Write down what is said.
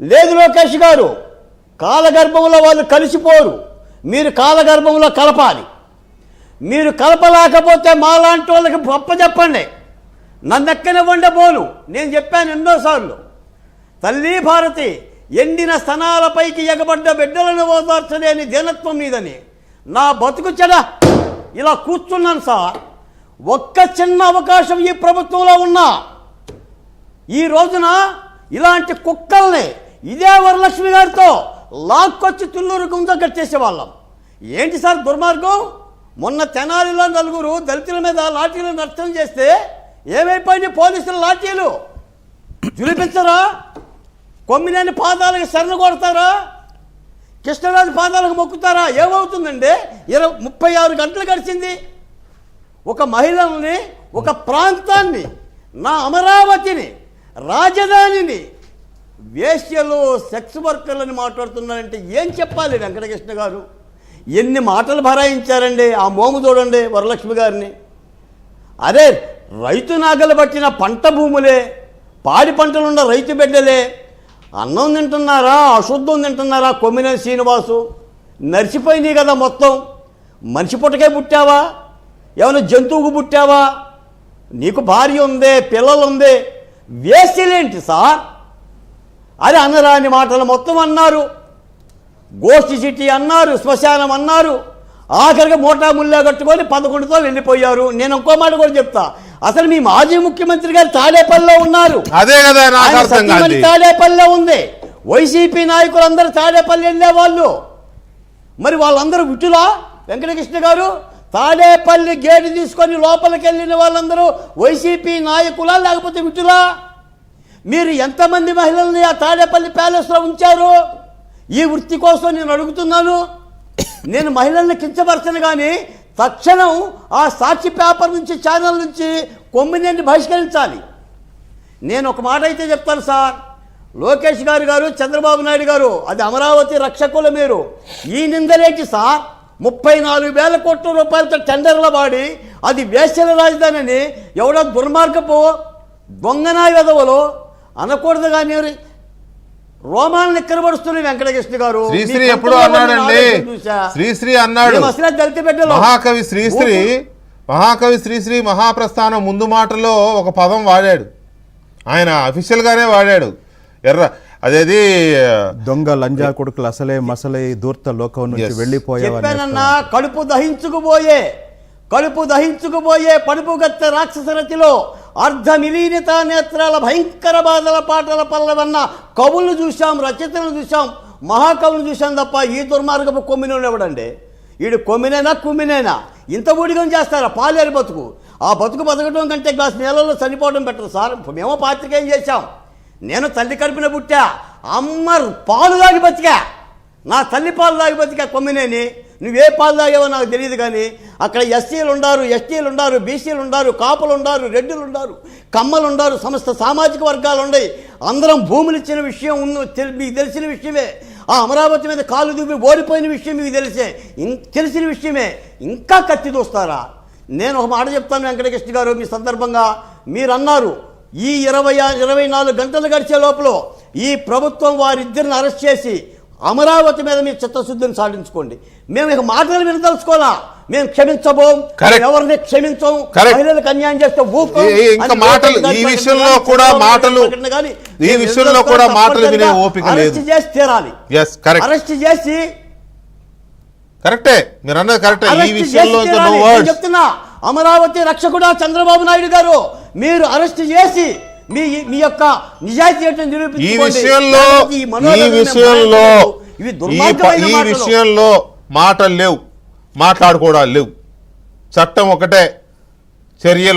లేదు లోకేష్ గారు, కాలగర్భంలో వాళ్ళు కలిసిపోరు, మీరు కాలగర్భంలో కలపాలి. మీరు కలపలేకపోతే మాలాంటి వాళ్ళకి గొప్ప చెప్పండి, నన్ను ఎక్కనివ్వండి బోలు. నేను చెప్పాను ఎన్నోసార్లు, తల్లి భారతి ఎండిన స్తనాలపైకి ఎగబడ్డ బిడ్డలను ఓదార్చలేని దీనత్వం మీదని నా బతుకు చెడ ఇలా కూర్చున్నాను సార్. ఒక్క చిన్న అవకాశం ఈ ప్రభుత్వంలో ఉన్నా ఈ రోజున ఇలాంటి కుక్కల్ని ఇదే వరలక్ష్మి గారితో లాక్కొచ్చి తుళ్ళూరు గుంజ కట్టేసేవాళ్ళం. ఏంటి సార్ దుర్మార్గం? మొన్న తెనాలిలో నలుగురు దళితుల మీద లాఠీలు నష్టం చేస్తే ఏమైపోయింది? పోలీసుల లాఠీలు జులిపించరా? కొమ్మినేని పాదాలకు శరణు కొడతారా? కృష్ణరాజు పాదాలకు మొక్కుతారా? ఏమవుతుందండి? 36 గంటలు గడిచింది. ఒక మహిళల్ని, ఒక ప్రాంతాన్ని, నా అమరావతిని, రాజధానిని వేశ్యలు, సెక్స్ వర్కర్లని మాట్లాడుతున్నారంటే ఏం చెప్పాలి వెంకటకృష్ణ గారు? ఎన్ని మాటలు భరాయించారండి. ఆ మోము చూడండి వరలక్ష్మి గారిని. అరే, రైతు నాగలు పట్టిన పంట భూములే, పాడి పంటలున్న రైతు బిడ్డలే అన్నం తింటున్నారా, అశుద్ధం తింటున్నారా? కొమ్మినేని శ్రీనివాసు నరిచిపోయింది కదా మొత్తం. మనిషి పుట్టకే పుట్టావా? ఏమైనా జంతువుకు పుట్టావా? నీకు భార్య ఉంది, పిల్లలు ఉంది, వేస్యలేంటి సార్? అది అనరాని మాటలు మొత్తం అన్నారు. గోష్ఠి సిటీ అన్నారు, శ్మశానం అన్నారు, ఆఖరికి మోటా ముల్లా కట్టుకొని 11తో వెళ్ళిపోయారు. నేను ఇంకో మాట కూడా చెప్తా, అసలు మీ మాజీ ముఖ్యమంత్రి గారు తాడేపల్లిలో ఉన్నారు. అదే కదా తాడేపల్లిలో ఉంది. వైసీపీ నాయకులందరూ తాడేపల్లి వెళ్ళేవాళ్ళు. మరి వాళ్ళందరూ విటులా వెంకటకృష్ణ గారు? తాడేపల్లి గేటు తీసుకొని లోపలికి వెళ్ళిన వాళ్ళందరూ వైసీపీ నాయకులా లేకపోతే విటులా? మీరు ఎంతమంది మహిళల్ని ఆ తాడేపల్లి ప్యాలెస్లో ఉంచారు? ఈ వృత్తి కోసం నేను అడుగుతున్నాను. నేను మహిళల్ని కించపరచను, కానీ తక్షణం ఆ సాక్షి పేపర్ నుంచి, ఛానల్ నుంచి కొమ్మినేని బహిష్కరించాలి. నేను ఒక మాట అయితే చెప్తాను సార్, లోకేష్ గారు, చంద్రబాబు నాయుడు గారు, అది అమరావతి రక్షకులు మీరు. ఈ నిందలేంటి సార్? 34,000 కోట్ల రూపాయలతో టెండర్ల వాడి అది వేశ్యల రాజధాని అని ఎవడో దుర్మార్గపు దొంగనాయ వెధవలో అనకూడదు. కానీ రోమాలను ఎక్కడబడుస్తున్నాయి వెంకటకృష్ణ గారు. శ్రీశ్రీ ఎప్పుడు అన్నాడండి, శ్రీశ్రీ అన్నాడు, మహాకవి శ్రీశ్రీ మహాప్రస్థానం ముందు మాటలో ఒక పదం వాడాడు, ఆయన అఫీషియల్ గానే వాడాడు. అదేది దొంగ లంజా కొడుకులు అసలే మసలే దూర్త లోకం నుంచి వెళ్ళిపోయావన్నా. కడుపు దహించుకుపోయే పడుపుగత్త రాక్షస రతిలో అర్ధమిలీనిత నేత్రాల భయంకర బాధల పాటల పల్లవన్న కవులను చూశాం, రచయితలను చూశాం, మహాకవులను చూశాం తప్ప ఈ దుర్మార్గపు కొమ్మినేని ఎవడండి? వీడు కొమ్మినేనా కుమ్మినేనా? ఇంత ఊడిగం చేస్తారా? పాలేరు బతుకు. ఆ బతుకు బతకడం కంటే గ్లాస్ నీళ్ళలో చనిపోవడం బెటర్ సార్. మేము పాత్రికేయం చేశాం. నేను తల్లి కడుపున పుట్టా, అమ్మ పాలు దాగి బతికా, నా తల్లి పాలు దాగి బతికా కొమ్మినేని. నువ్వే పాలు తాగావో నాకు తెలియదు, కానీ అక్కడ ఎస్సీలు ఉన్నారు, ఎస్టీలు ఉన్నారు, బీసీలు ఉన్నారు, కాపులు ఉన్నారు, రెడ్డిలు ఉన్నారు, కమ్మలు ఉన్నారు, సమస్త సామాజిక వర్గాలు ఉన్నాయి. అందరం భూములు ఇచ్చిన విషయం మీకు తెలిసిన విషయమే. ఆ అమరావతి మీద కాలు దూపి ఓడిపోయిన విషయం మీకు తెలిసిన విషయమే. ఇంకా కత్తి దూస్తారా? నేను ఒక మాట చెప్తాను వెంకటకృష్ణ గారు, మీ సందర్భంగా మీరు అన్నారు, ఈ 24 గంటలు గడిచే లోపల ఈ ప్రభుత్వం వారిద్దరిని అరెస్ట్ చేసి అమరావతి మీద మీరు చిత్తశుద్ధిని సాధించుకోండి. మేము ఇక మాటలు వినదలుచుకోవాలా? మేము క్షమించబోం, ఎవరిని క్షమించం, మహిళలకు అన్యాయం చేస్తే అరెస్ట్ చేసి తీరాలి. అరెస్ట్ చేసి చెప్తున్నా, అమరావతి రక్షకుడా చంద్రబాబు నాయుడు గారు, మీరు అరెస్ట్ చేసి మీ యొక్క నిజాయితీ ఈ విషయంలో మాటలు లేవు, మాట్లాడుకోవడాలు లేవు. చట్టం ఒకటే, చర్యలు